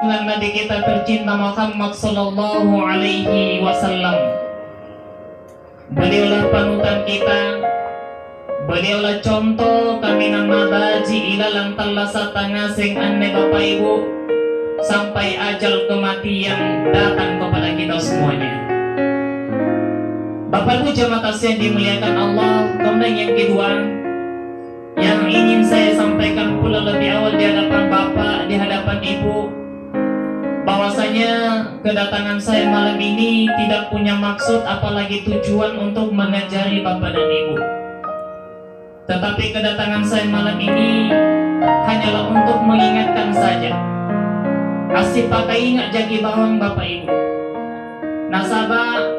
Nabi kita tercinta Muhammad sallallahu alaihi wasallam. Beliaulah panutan kita, beliaulah contoh kami nama baji ilalang talasa tangasing anne Bapak Ibu sampai ajal kematian datang kepada kita semuanya. Bapak Ibu jemaah kasih yang dimuliakan Allah, kemudian yang kedua yang ingin saya sampaikan pula lebih awal di hadapan Bapak, di hadapan Ibu, bahwasanya kedatangan saya malam ini tidak punya maksud apalagi tujuan untuk mengajari Bapak dan Ibu. Tetapi kedatangan saya malam ini hanyalah untuk mengingatkan saja. Asih pakai ingat jagi bawang Bapak Ibu. Nasabah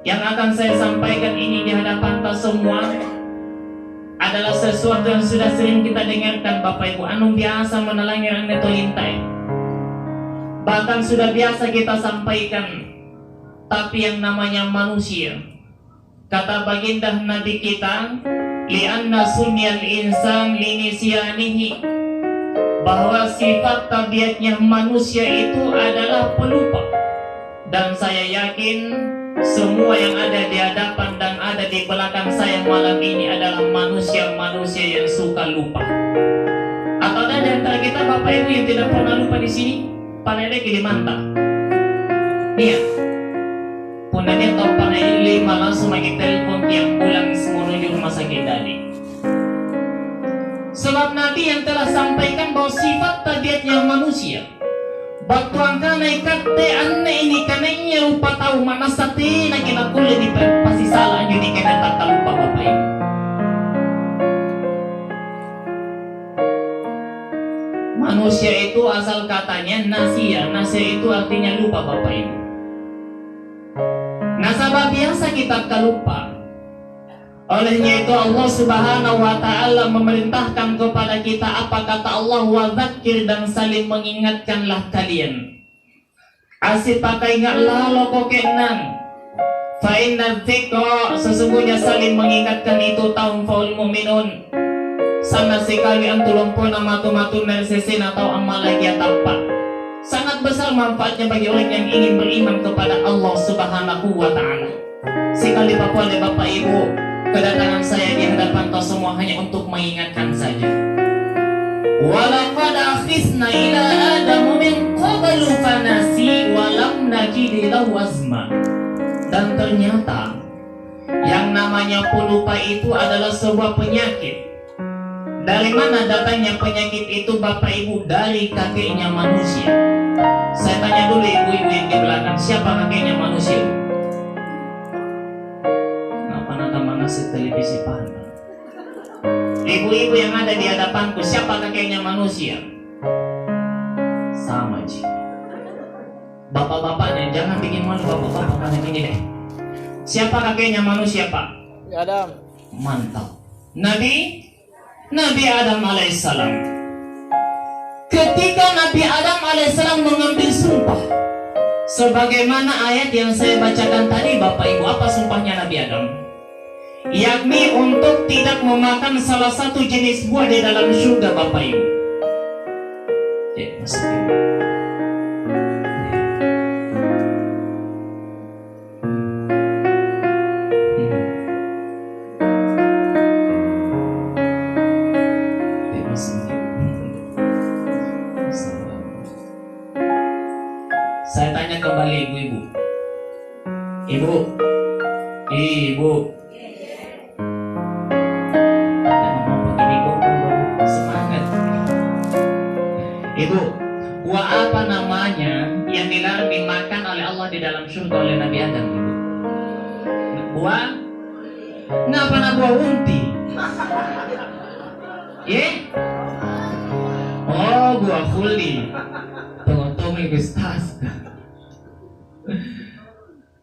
yang akan saya sampaikan ini di hadapan kita semua adalah sesuatu yang sudah sering kita dengarkan Bapak Ibu. Anu biasa menelangi orang neto lintai, bahkan sudah biasa kita sampaikan. Tapi yang namanya manusia, kata baginda Nabi kita, li'anna sunniyal insan linisyanihi, bahwa sifat tabiatnya manusia itu adalah pelupa. Dan saya yakin semua yang ada di hadapan dan ada di belakang saya malam ini adalah manusia-manusia yang suka lupa. Atau ada di antara kita Bapak Ibu yang tidak pernah lupa di sini? Panede Kalimantan. Iya. Punanya atau panede lima langsung lagi telepon tiap bulan menuju rumah sakit tadi. Sebab Nabi yang telah sampaikan bahwa sifat tabiatnya manusia, batuang kanai kate anne ini kanainya lupa tahu mana sate nak kena kulit di pasti salah jadi kena tak lupa Bapak Ibu. Manusia itu asal katanya nasia itu artinya lupa Bapak Ibu. Nasabah biasa kita lupa. Olehnya itu Allah Subhanahu wa ta'ala memerintahkan kepada kita apa kata Allah, wa dzakir, dan saling mengingatkanlah kalian. Asih pakai ingatlah lo kokenan. Fa inna dzikra, sesungguhnya saling mengingatkan itu tahun faul mu'minun. Sama sekali antulung pun amatu-matu nersesin atau amal lagi tampak. Sangat besar manfaatnya bagi orang yang ingin beriman kepada Allah Subhanahu wa ta'ala. Sekali Bapak Ibu, kedatangan saya di hadapan kau semua hanya untuk mengingatkan saja. Walaqad akhizna ila Adam min qablu fanasi wa lam najid lahu azma. Dan ternyata yang namanya pelupa itu adalah sebuah penyakit. Dari mana datangnya penyakit itu Bapak Ibu? Dari kakeknya manusia. Saya tanya dulu ibu-ibu yang di belakang, siapa kakeknya manusia? Televisi pandang. Ibu-ibu yang ada di hadapanku, siapa kakeknya manusia? Sama Ji. Bapak-bapaknya jangan bikin malu bapak-bapak pada gini deh. Siapa kakeknya manusia Pak? Adam. Mantap. Nabi Adam alaihissalam. Ketika Nabi Adam alaihissalam mengambil sumpah, sebagaimana ayat yang saya bacakan tadi Bapak Ibu, apa sumpahnya Nabi Adam? Yakni untuk tidak memakan salah satu jenis buah di dalam surga Bapak Ibu. Masukin. Saya tanya kembali ibu-ibu. Ibu. Ibu, buah apa namanya yang dilarang dimakan oleh Allah di dalam surga oleh Nabi Adam, Ibu? Buah? Ngapa na buah unti? Oh, buah kuli. Tunggu Gustas.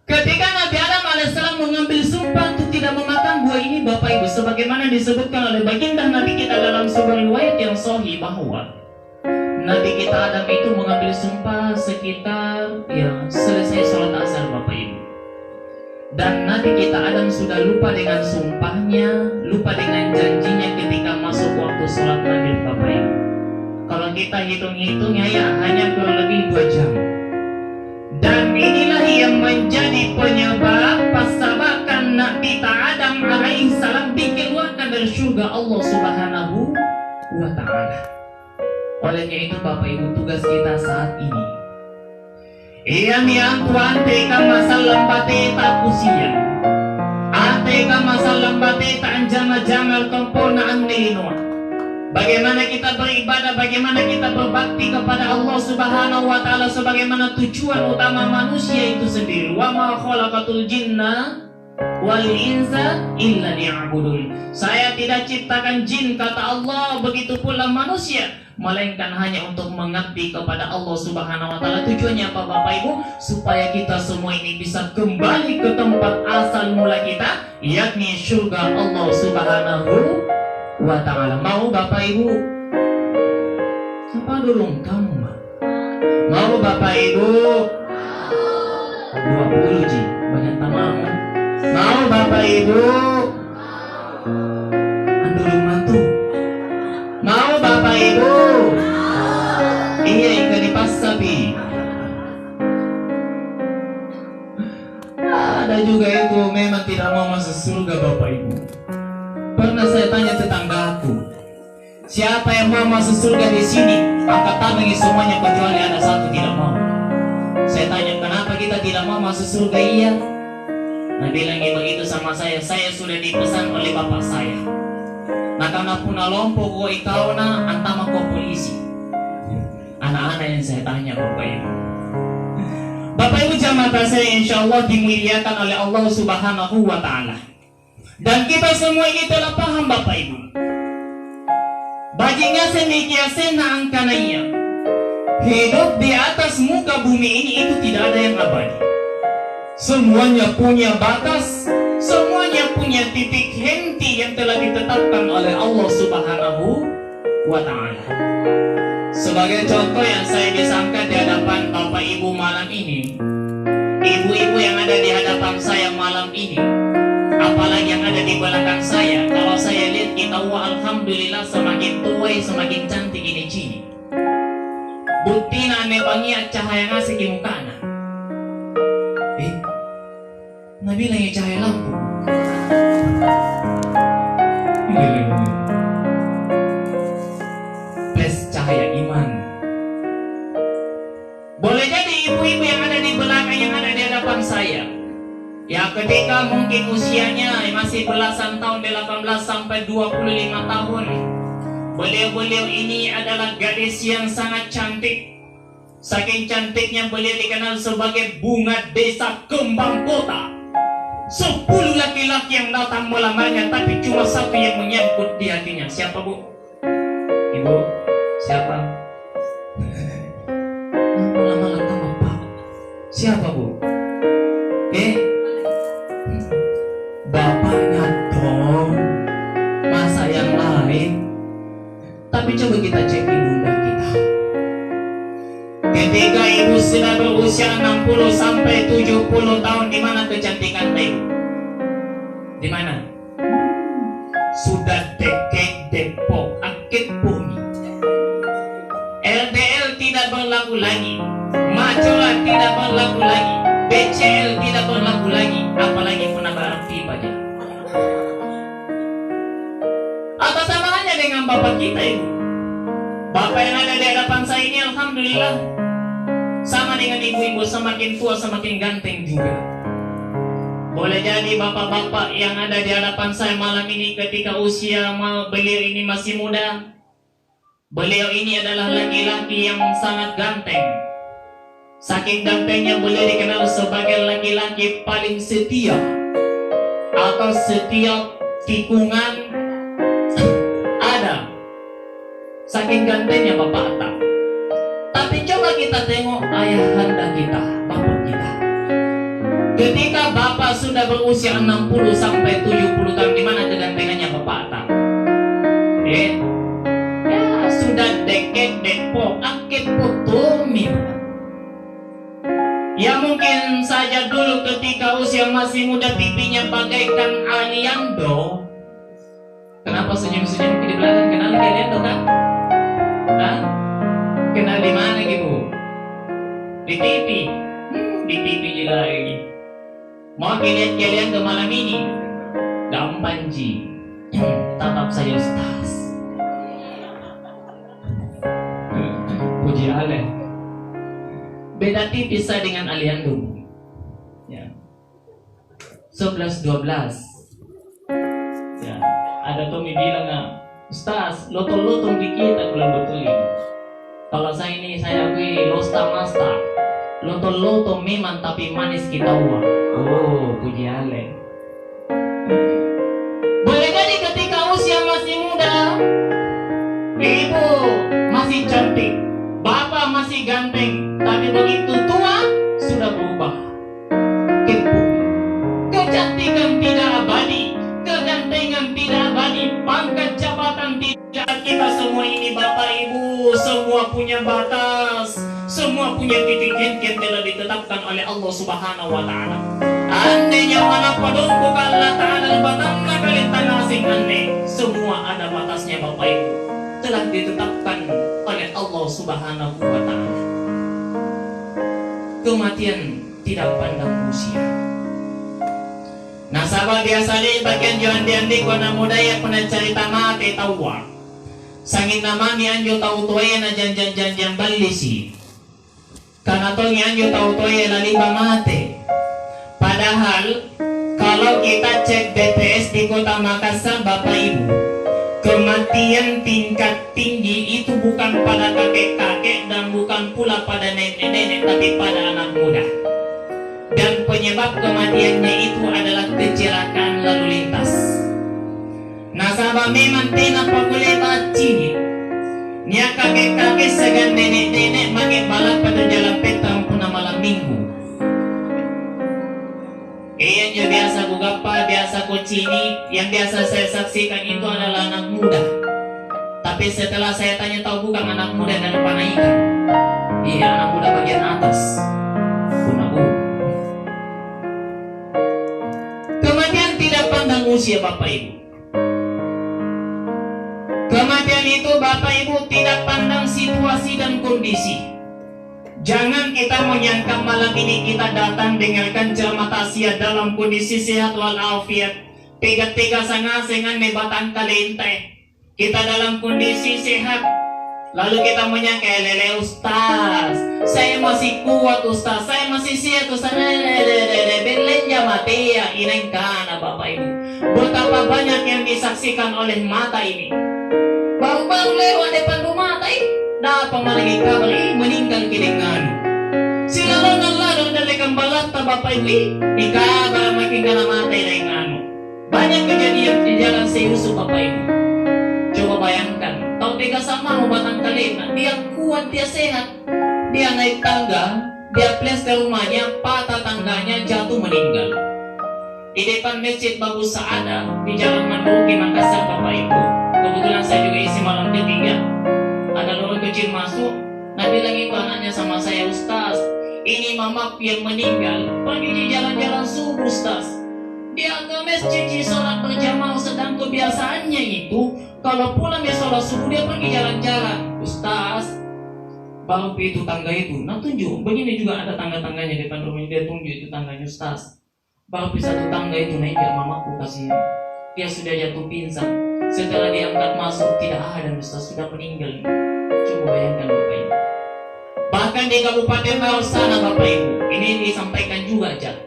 Ketika Nabi Adam alaihissalam mengambil sumpah untuk tidak memakan buah ini Bapak Ibu, sebagaimana disebutkan oleh baginda Nabi kita dalam sebuah riwayat yang sahih bahwa Nabi kita Adam itu mengambil sumpah sekitar selesai sholat asar Bapak Ibu. Dan Nabi kita Adam sudah lupa dengan sumpahnya, lupa dengan janjinya ketika masuk waktu sholat maghrib Bapak Ibu. Kalau kalau kita hitung-hitungnya ya hanya kurang lebih 2 jam. Dan inilah yang menjadi penyebab pasabakan Nabi Adam alaihi salam dikeluarkan dari surga Allah Subhanahu wa ta'ala. Olehnya itu Bapak Ibu, tugas kita saat ini Iyan yang tuan teka masalah bateta pusian ateka masalah bateta anjama-jamal komponaan nilinoa. Bagaimana kita beribadah, bagaimana kita berbakti kepada Allah Subhanahu wa ta'ala, sebagaimana tujuan utama manusia itu sendiri. Wa ma khalaqatul jinna wal insa illa liya'budun. Saya tidak ciptakan jin, kata Allah, begitu pula manusia, melainkan hanya untuk mengabdi kepada Allah Subhanahu wa ta'ala. Tujuannya apa Bapak Ibu? Supaya kita semua ini bisa kembali ke tempat asal mula kita, yakni surga Allah Subhanahu wa ta'ala. Mau Bapak Ibu? Apa dulu kamu mau Bapak Ibu? 20 ji, banyak tamu. Mau Bapak Ibu? Dulu mantu. Mau Bapak Ibu? Iya, ikan di pasabi. Ada juga itu memang tidak mau masuk surga Bapak Ibu. Pernah saya tanya tetanggaku, siapa yang mau masuk surga di sini? Angkat tangan semuanya kecuali ada satu tidak mau. Saya tanya, kenapa kita tidak mau masuk surga? Iya. Nah bilangnya begitu sama saya sudah dipesan oleh bapak saya. Nah karena puna lompo ko ikaw na antama ko polisi. Anak-anak yang saya tanya Bapak Ibu. Bapak Ibu jamaah saya insya Allah dimuliakan oleh Allah Subhanahu wa ta'ala. Dan kita semua ini telah paham Bapak Ibu. Baginga semikiasen na ang kanaya. Hidup di atas muka bumi ini itu tidak ada yang abadi. Semuanya punya batas, semuanya punya titik henti yang telah ditetapkan oleh Allah Subhanahu wa ta'ala. Sebagai contoh yang saya bisa angkat di hadapan Bapak Ibu malam ini, ibu-ibu yang ada di hadapan saya malam ini, apalagi yang ada di belakang saya, kalau saya lihat kita alhamdulillah semakin tua semakin cantik ini cini. Bukti na nebangi cahaya ngasih di mukana. Nabi lagi cahaya lampu. Plus cahaya iman. Boleh jadi ibu-ibu yang ada di belakang, yang ada di hadapan saya, ya ketika mungkin usianya masih belasan tahun, 18 sampai 25 tahun, beliau-beliau ini adalah gadis yang sangat cantik. Saking cantiknya beliau dikenal sebagai bunga desa kembang kota. 10 laki-laki yang datang melamarnya, tapi cuma satu yang menyangkut di hatinya. Siapa Bu? Ibu? Siapa? Lama-lama kamu Pak. Siapa Bu? Bapaknya dong. Masa yang lain? Tapi coba kita cek ibunda kita. Ketika ibu sudah berusia 60 sampai 70 tahun, di mana kecantikan ibu? Di mana? Sudah dekek Depok, akit bumi. LDL tidak berlaku lagi, Macola tidak berlaku lagi, BCL tidak berlaku lagi, apalagi penambahan pipa-nya. Apa samaannya dengan bapak kita ibu? Bapak yang ada di hadapan saya ini alhamdulillah sama dengan ibu-ibu, semakin tua semakin ganteng juga. Boleh jadi bapak-bapak yang ada di hadapan saya malam ini ketika usia beliau ini masih muda, beliau ini adalah laki-laki yang sangat ganteng. Saking gantengnya beliau dikenal sebagai laki-laki paling setia atau setiap tikungan ada. Saking gantengnya Bapak Atta. Tapi coba kita tengok ayahanda kita, bapak kita. Ketika bapak sudah berusia 60 sampai 70 tahun, di mana kegantengannya Bapak Atta? Ya sudah deket Depok, akit potumi. Ya mungkin saja dulu ketika usia masih muda pipinya bagaikan Aliando. Kenapa senyum-senyum di belakang? Kenal Aliando kan? Hah? Kenal di mana gitu? Di TV. Di TV juga lagi. Mau lihat kalian ke malam ini? Gampang ji. Tetap saya Ustaz. Puji Allah. Beda tipis saya dengan Aliando. Ya. 11-12. Ya. Ada Tommy bilang, Ustaz, lotong-lotong dikit aku betul ini. Kalau saya ini saya akui losta masta. Lotong-lotong memang tapi manis kita uang. Oh, puji Allah. Boleh jadi ketika usia masih muda, ibu masih cantik, bapak masih ganteng, tapi begitu tua sudah berubah. Kecantikan tidak abadi, kegantengan tidak abadi, pangkat jabatan tidak. Kita semua ini bapak ibu, semua punya batas, semua punya titik yang telah ditetapkan oleh Allah Subhanahu wa Ta'ala. Andainya mana padungku Allah Ta'ala batangna kalian tanah asing aneh, semua ada batasnya bapak ibu, telah ditetapkan oleh Allah Subhanahu wa Ta'ala. Kematian tidak pandang usia. Nasabah biasa di bagian jalan diandi kona mudaya pernah cerita mati tawa. Sangin namanya anjo tahu tuaya na janjan balisi. Karena toh anjo tahu tuaya na lima mati. Padahal kalau kita cek BPS di Kota Makassar Bapak Ibu, kematian tingkat tinggi itu bukan pada kakek-kakek dan bukan pula pada nenek-nenek, tapi pada anak muda. Dan penyebab kematiannya itu adalah kecelakaan lalu lintas. Nasabah memang tidak boleh bacini. Nia kakek-kakek segan nenek-nenek makin balap pada jalan petang puna malam minggu. Yang biasa ku gapa, biasa ku cini, yang biasa saya saksikan itu adalah anak muda. Tapi setelah saya tanya tahu bukan anak muda dan panaikan. Iya, anak muda bagian atas. Kematian tidak pandang usia Bapak Ibu. Kematian itu Bapak Ibu tidak pandang situasi dan kondisi. Jangan kita menyangka malam ini kita datang dengarkan ceramah tasya dalam kondisi sehat walafiat. Tiga-tiga sangat-sangat nebatan kalente. Kita dalam kondisi sehat. Lalu kita menyangka lele Ustaz, saya masih kuat Ustaz, saya masih sehat Ustaz. Benlenja mati ya inengkana Bapak Ibu. Betapa banyak yang disaksikan oleh mata ini. Baru-baru lewat depan rumah ini. Dapat malagi kabar meninggal kidengan. Sila lalu dalekan balata Bapak Ibu. Ikabar makin kana mati dengan. Banyak kejadian di jalan Seyusuf Bapak Ibu. Coba bayangkan, tahu tiga sama batang kalina, dia kuat, dia sehat, dia naik tangga, dia plester rumahnya, patah tangganya, jatuh meninggal. Di depan masjid Babu Saada, di Jalan Manduki Makassar Bapak Ibu. Kebetulan saya juga isi malam ketiga. Ada lorong kecil masuk, nah bilang itu anaknya sama saya, Ustaz, ini mamaku yang meninggal, pergi di jalan-jalan subuh Ustaz. Dia ke masjid sholat berjamaah, sedang kebiasaannya itu kalau pulang dia sholat subuh dia pergi jalan-jalan. Ustaz, baru itu tangga itu, nah tunjuk, begini juga ada tangga-tangganya di depan rumah, dia tunjuk itu tangganya Ustaz. Baru satu tangga itu naik ya mamaku kasihan, dia sudah jatuh pingsan. Setelah diangkat masuk tidak ada Ustaz, sudah meninggal. Coba bayangkan Bapak Ibu. Bahkan di Kabupaten Maros sana Bapak Ibu, ini disampaikan juga aja.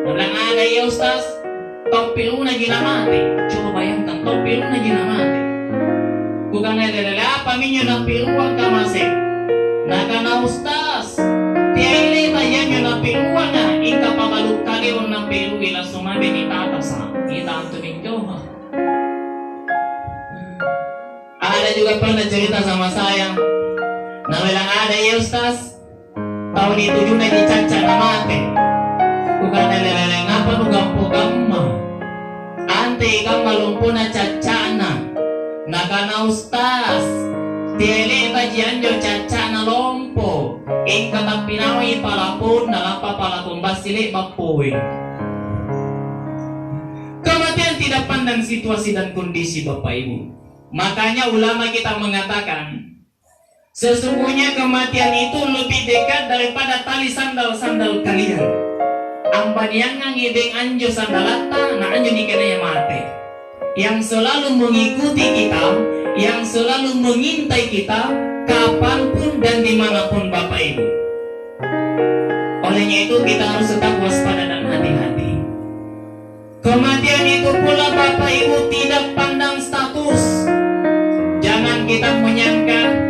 Bilang ada ya Ustaz, tompiluna jina mati. Coba bayangkan tompiluna jina mati. Bukan ada apa minyo na piluan ka masih. Nakana Ustaz, tiai leta yanyo na piluan na ika pabaluk kali on na pilu ila sumabe ni tata sa. Kita anto ninyo. Ada juga pernah cerita sama saya. Nah bilang ada ya Ustaz, tahun itu juga dicaca na mati. Bukan lelele ngapa nu gampo-gamma. Ante gamma lumpuna cacana. Nakana Ustaz, tiele bajianjo cacana lompo. Ingka tapinawi palapun nalapa palapun basile bapoy. Kematian tidak pandang situasi dan kondisi Bapak Ibu. Makanya ulama kita mengatakan, Sesungguhnya kematian itu lebih dekat daripada tali sandal-sandal kalian. Amban yang ngideng anjo sandalata, nah anjo dikena yang mati. Yang selalu mengikuti kita, yang selalu mengintai kita, kapanpun dan dimanapun Bapak Ibu. Olehnya itu kita harus tetap waspada dan hati-hati. Kematian itu pula Bapak Ibu tidak pandang status. Jangan kita menyangka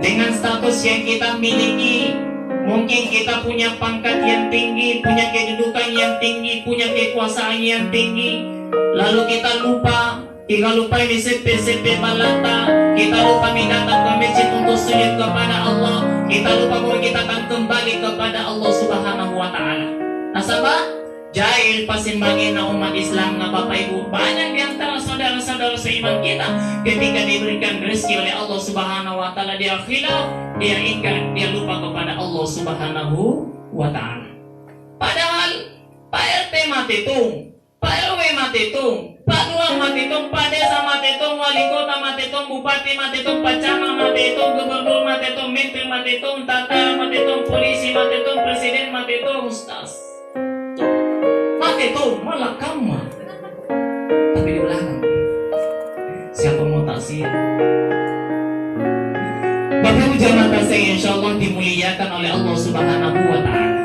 dengan status yang kita miliki, mungkin kita punya pangkat yang tinggi, punya kedudukan yang tinggi, punya kekuasaan yang tinggi, lalu kita lupa ini CP balata, kita lupa datang ke masjid untuk sujud kepada Allah, kita lupa bahwa kita akan kembali kepada Allah Subhanahu wa Ta'ala. Nasabah jahil pasimbangina umat Islam na Bapak Ibu, banyak di antara saudara-saudara seiman kita ketika diberikan rezeki oleh Allah Subhanahu wa Ta'ala dia khilaf, dia ingkar, dia lupa kepada Allah Subhanahu wa Ta'ala. Padahal Pak RT matitung, Pak RW matitung, Pak Lurah matitung, Pak Desa matitung, Wali Kota matitung, Bupati matitung, Pak Camat matitung, Gubernur matitung, Menteri matitung, Tata matitung, Polisi matitung, Presiden matitung, Ustaz itu malah kamu, tapi di belakang siapa mau taksir? Bapak Ibu jamaah tasya insya Allah dimuliakan oleh Allah Subhanahu wa Ta'ala.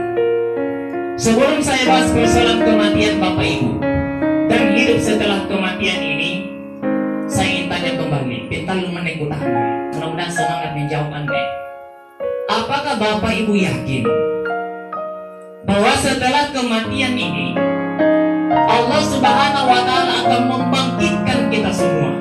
Sebelum saya bahas persoalan kematian Bapak Ibu dan hidup setelah kematian ini, saya ingin tanya kembali, pintar lu menekutahan, mudah-mudahan semangat menjawab Anda. Apakah Bapak Ibu yakin bahwa setelah kematian ini Allah Subhanahu wa Ta'ala akan membangkitkan kita semua,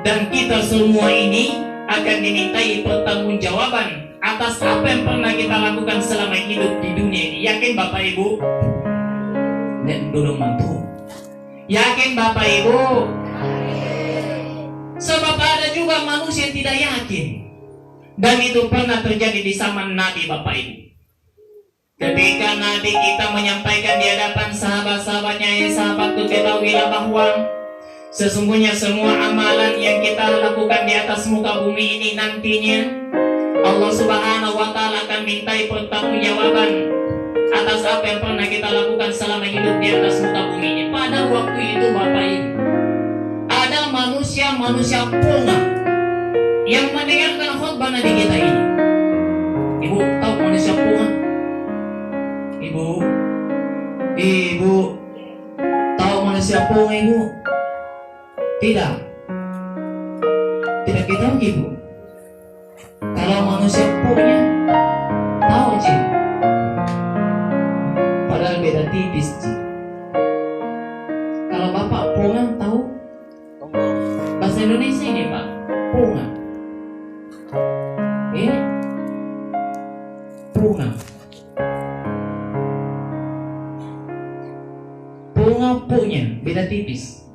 dan kita semua ini akan dimintai pertanggungjawaban atas apa yang pernah kita lakukan selama hidup di dunia ini? Yakin Bapak Ibu? Dan duduk mantu. Yakin Bapak Ibu? Sebab ada juga manusia yang tidak yakin, dan itu pernah terjadi di zaman Nabi Bapak Ibu. Ketika Nabi kita menyampaikan di hadapan sahabat-sahabatnya, sahabatku ketahuilah bahwa sesungguhnya semua amalan yang kita lakukan di atas muka bumi ini nantinya Allah Subhanahu wa Ta'ala akan mintai pertanggungjawaban atas apa yang pernah kita lakukan selama hidup di atas muka bumi ini. Pada waktu itu Bapak Ibu, ada manusia punah yang mendengarkan khutbah Nabi kita ini. Ibu tahu manusia punah? Ibu tahu manusia punah Ibu? Tidak kita tahu Ibu. Kalau manusia punah tahu Ci, padahal beda tipis Ci. Kalau Bapak punah tahu bahasa Indonesia ini Pak, punah ini punah. Punga punya beda tipis.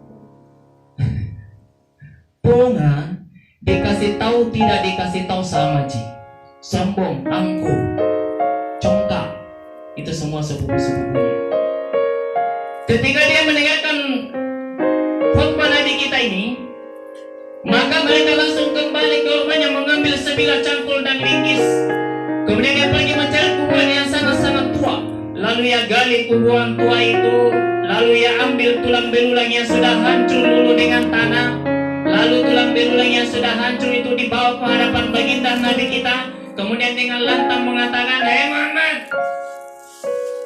Punga dikasih tahu tidak dikasih tahu sama Ji. Sombong, angkuh, congkak, itu semua sepupu-sepupunya. Ketika dia mendengarkan khutbah Nabi kita ini, maka mereka langsung kembali ke rumahnya mengambil sebilah cangkul dan linggis. Kemudian dia pergi mencari kuburan yang sangat-sangat tua. Lalu ia gali kuburan tua itu, lalu ia ambil tulang belulang yang sudah hancur dulu dengan tanah. Lalu tulang belulang yang sudah hancur itu dibawa ke hadapan baginda Nabi kita. Kemudian dengan lantang mengatakan, "Hei Muhammad,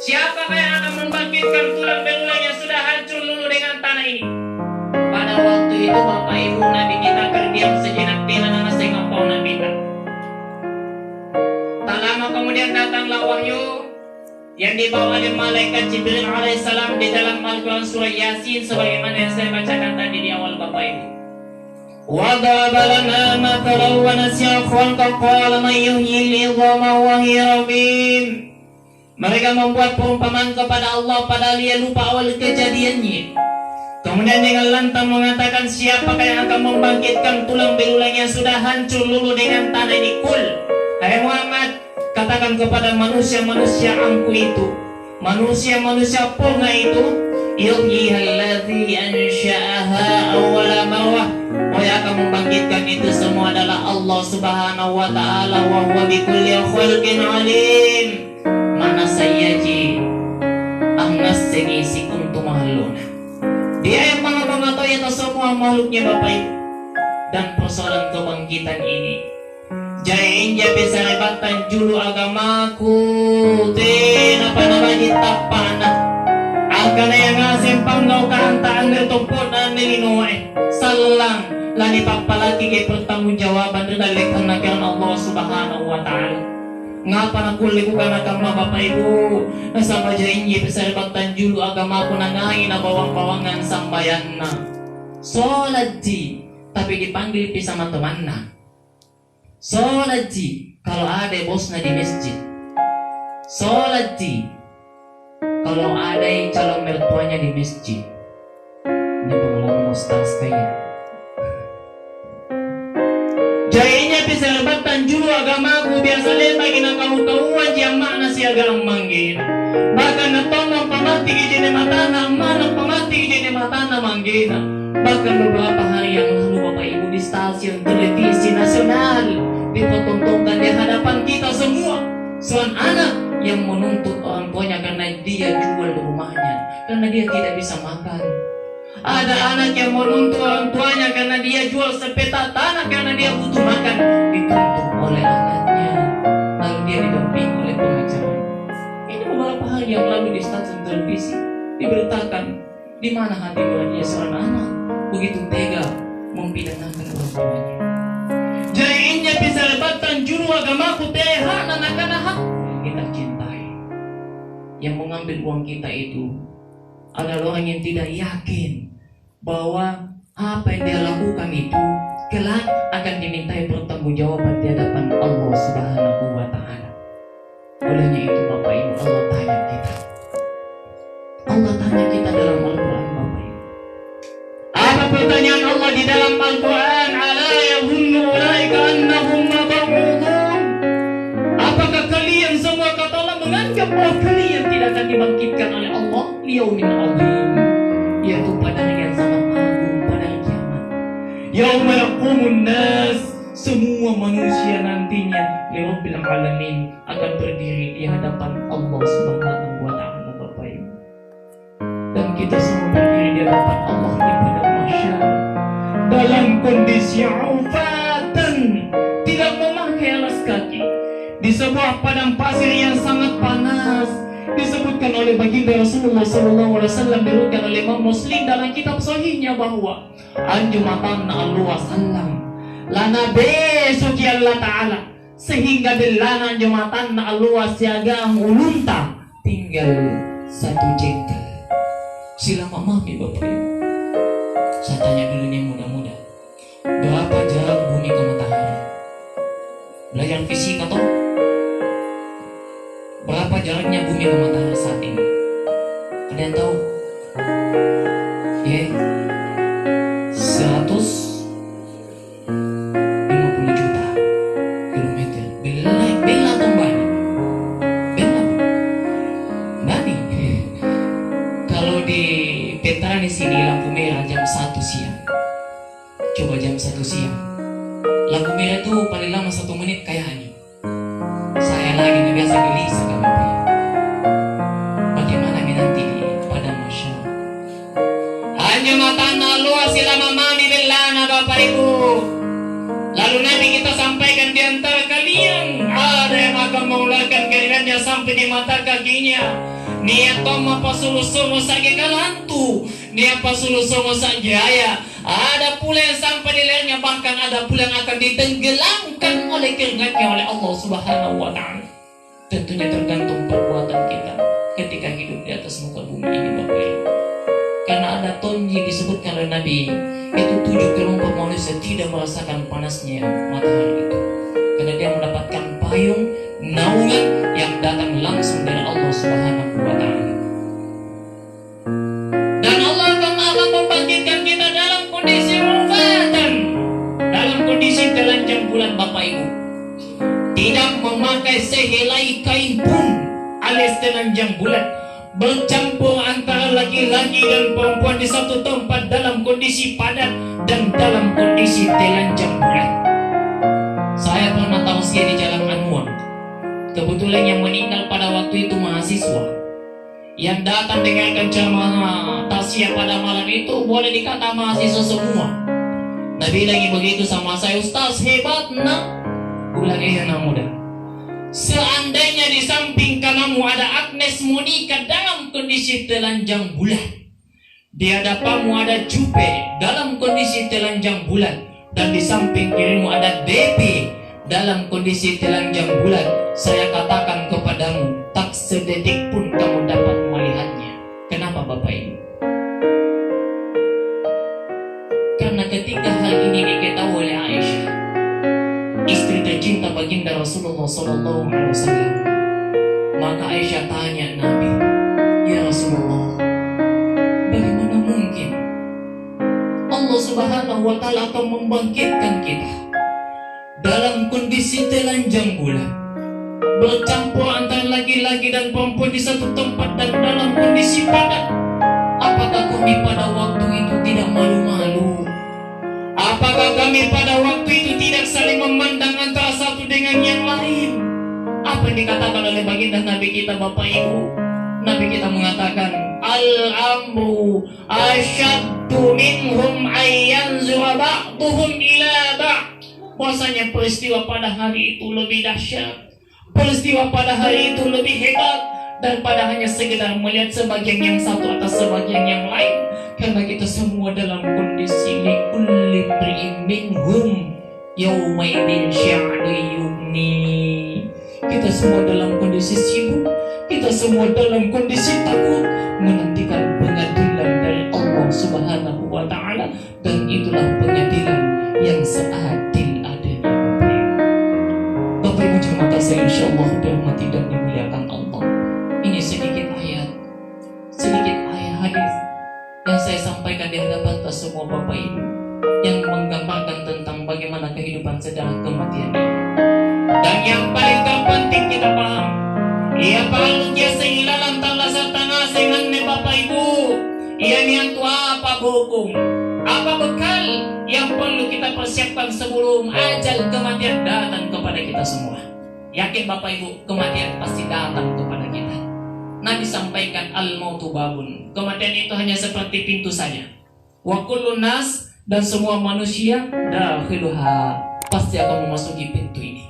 siapakah yang akan membangkitkan tulang belulang yang sudah hancur dulu dengan tanah ini?" Pada waktu itu Bapak Ibu Nabi kita terdiam sejenak dengan anak sengopau Nabi kita. Tak lama kemudian datanglah wahyu yang dibawa oleh malaikat Jibril alaihissalam di dalam Al-Quran surah Yasin sebagaimana yang saya bacakan tadi di awal Bapak Ibu. وَضَرَبَ لَنَا مَثَلًا وَنَسِيَ خَلْقَهُ قَالَ مَن يُحْيِي الْعِظَامَ وَهِيَ رَمِيمٌ. Mereka membuat perumpamaan kepada Allah padahal dia lupa awal kejadiannya. Kemudian dengan lantang mengatakan, siapakah yang akan membangkitkan tulang belulang yang sudah hancur lulu dengan tanah ini? Kul, hai Muhammad, katakan kepada manusia-manusia angku itu, manusia-manusia punah itu, yuhyihal ladzi ansha'aha awwala marrah, yang akan membangkitkan itu semua adalah Allah Subhanahu wa Ta'ala, wa huwa bikulli khalqin alim. Mana sayyaji angnas segisi kuntum mahluna. Dia yang maha mengetahui atas semua makhluknya Bapak Ibu. Dan persoalan kebangkitan ini Jain jabe sarebatan julu agamaku ten apa namanya tapana agana yang ngasih panggau kahantaan ngertompon nilinoe salang lani papalaki ke pertanggungjawaban dari karena Allah Subhanahu wa Ta'ala. Ngapa nakuli ko kana kama Bapak Ibu nasama jain jabe sarebatan julu agamaku nangain na bawang-bawangan sambayan na sholat ji tapi dipanggil pisah sama temanna. Sholat ji kalau ada bosnya di masjid. Sholat ji kalau ada calon mertuanya di masjid. Ini pengalaman ustaz kayaknya. Jainya bisa lebatan julu agamaku biasa lagi na kamu tahuan yang makna si agama manggil. Bahkan natonang pamati ijene matana mana pamati ijene matana manggil. Bahkan beberapa hari yang lalu Bapak Ibu di stasiun televisi nasional dipertontonkan di hadapan kita semua seorang anak yang menuntut orang tuanya karena dia jual rumahnya karena dia tidak bisa makan. Ada anak yang menuntut orang tuanya karena dia jual sepeta tanah karena dia butuh makan, dituntut oleh anaknya lalu dia didampingi oleh pengacara. Ini beberapa hari yang lalu di stasiun televisi diberitakan di mana hati dia seorang anak begitu tega mempidanakan orang tuanya. Jadinya bisa lebatan juru agamaku teha anak-anak kita cintai. Yang mengambil uang kita itu adalah orang yang tidak yakin bahwa apa yang dia lakukan itu kelak akan dimintai pertanggungjawaban di hadapan Allah Subhanahu wa Ta'ala. Olehnya itu Bapak Ibu, Allah tanya kita. Allah tanya kita dalam Al-Quran Bapak Ibu. Apa pertanyaan Allah di dalam Al-Quran? Ala yahunnu ulaika annahum mab'udun. Apakah kalian semua kata Allah menganggap bahwa kalian tidak akan dibangkitkan oleh Allah liyaumin azim, yaitu pada hari yang sangat agung, pada hari kiamat. Yauma yaqumun nas, semua manusia nantinya lirabbil alamin akan berdiri di hadapan Allah Subhanahu wa Ta'ala Bapak Ibu. Dan kita semua berdiri di hadapan Allah di padang mahsyar dalam kondisi aufatan, tidak memakai alas kaki, di sebuah padang pasir yang sangat panas. Disebutkan oleh baginda Rasulullah SAW, diriwayatkan oleh Imam Muslim dalam kitab sahihnya bahwa anjumatan Allah sallam lana besuki Allah Ta'ala, sehingga belana jumatan Allah siaga mulunta tinggal satu jengkal. Sila memahami Bapak Ibu. Saya tanya dulu nih muda-muda, berapa jarak bumi ke matahari? Belajar fisika toh? Berapa jaraknya bumi ke matahari saat ini? Ada yang tahu? Ya, 150 juta kilometer. Bela tombani. Bela. Nani? Kalau di peta di sini lampu merah jam 1 siang. Coba jam 1 siang. Lampu merah itu paling lama 1 menit kayak hani. Saya lagi nih biasa gelisah kan Bapak ya. Bagaimana nih nanti di padang mahsyar? Hanya matana luas silama mami belana Bapak Ibu. Lalu Nabi kita sampaikan di antara kalian ada yang akan mengulangkan keringatnya sampai di mata kakinya. Niat toma pasulusungo sagi kalantu, niat pasulusungo sajaya. Ada pula yang sampai di lehernya, bahkan ada pula yang akan ditenggelamkan oleh keringatnya oleh Allah Subhanahu wa Ta'ala. Tentunya tergantung perbuatan kita ketika hidup di atas muka bumi ini Bapak Ibu. Karena ada tonji disebutkan oleh Nabi, itu 7 kelompok manusia tidak merasakan panasnya matahari itu, karena dia mendapatkan payung naungan yang datang langsung dari Allah Subhanahu wa Ta'ala. Dan Allah akan membangkitkan kita dalam kondisi wafatan, dalam kondisi telanjang bulan Bapak Ibu, tidak memakai sehelai kain pun alias telanjang bulan, bercampur antara laki-laki dan perempuan di satu tempat dalam kondisi kondisi padat dan dalam kondisi telanjang bulat. Saya pernah tausiah di Jalan Anwar. Kebetulan yang meninggal pada waktu itu mahasiswa. Yang datang dengarkan ceramah tausiah pada malam itu boleh dikata mahasiswa semua. Nabi lagi begitu sama saya, Ustaz hebat nak. Ulang anak muda. Seandainya di samping kananmu ada Agnes Monica dalam kondisi telanjang bulat, di hadapanmu ada Jupe dalam kondisi telanjang bulat, dan di samping kirimu ada DP dalam kondisi telanjang bulat, saya katakan kepadamu, tak sedetik pun kamu dapat melihatnya. Kenapa Bapak Ibu? Karena ketika hal ini diketahui oleh Aisyah, istri tercinta baginda Rasulullah SAW, maka Aisyah tanya Nabi, ya Rasulullah, bagaimana mungkin Allah Subhanahu wa Ta'ala akan membangkitkan kita dalam kondisi telanjang bulat, bercampur antara laki-laki dan perempuan di satu tempat dan dalam kondisi padat? Apakah kami pada waktu itu tidak malu-malu? Apakah kami pada waktu itu tidak saling memandang antara satu dengan yang lain? Apa yang dikatakan oleh baginda Nabi kita Bapak Ibu? Nabi kita mengatakan, al-amru asyaddu minhum ayyanzura ba'duhum ila ba'. Bahwasanya peristiwa pada hari itu lebih dahsyat, peristiwa pada hari itu lebih hebat daripada hanya sekedar melihat sebagian yang satu atas sebagian yang lain. Karena kita semua dalam kondisi likulli imri'in minhum yawma idzin sya'nu yughni. Kita semua dalam kondisi sibuk, kita semua dalam kondisi takut menantikan pengadilan dari Allah Subhanahu wa Ta'ala, dan itulah pengadilan yang seadil adilnya. Bapak Ibu jemaah saya insyaallah dirahmati dan dimuliakan Allah. Ini sedikit ayat hadis yang saya sampaikan di hadapan semua Bapak Ibu, yang menggambarkan tentang bagaimana kehidupan setelah kematian ini. Dan yang paling terpenting kita paham, ia perlu jasa ilalan tala satanga dengan Bapak Ibu. Ia niat apa hukum? Apa bekal yang perlu kita persiapkan sebelum ajal kematian datang kepada kita semua? Yakin Bapak Ibu, kematian pasti datang kepada kita. Nabi sampaikan al-mautu babun. Kematian itu hanya seperti pintu saja. Wa kullun nas, dan semua manusia dakhiluha, pasti akan memasuki pintu ini.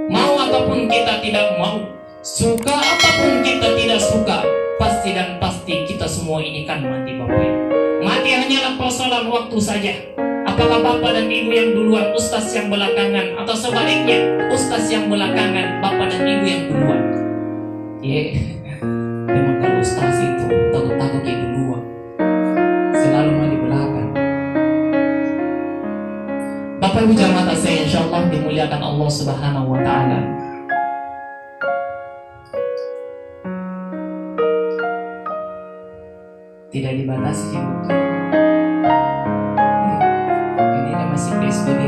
Mau apapun kita tidak mau, suka apapun kita tidak suka, pasti dan pasti kita semua ini kan mati Bapak Ibu. Mati hanyalah persoalan waktu saja. Apakah Bapak dan Ibu yang duluan, Ustaz yang belakangan, atau sebaliknya, Ustaz yang belakangan, Bapak dan Ibu yang duluan? Memang kalau Ustaz itu takut-takut di duluan, selalu mau di belakang. Bapak Ibu jamaah saya insyaallah dimuliakan Allah Subhanahu wa Ta'ala. Tidak dibatasi waktu. Ini kan masih PSBB.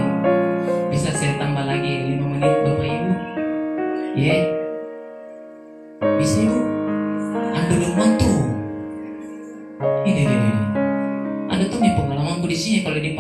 Bisa saya tambah lagi 5 menit Bapak Ibu? Bisa Ibu? Anda lemah tuh. Ini. Anda tuh nih pengalamanku di sini kalau di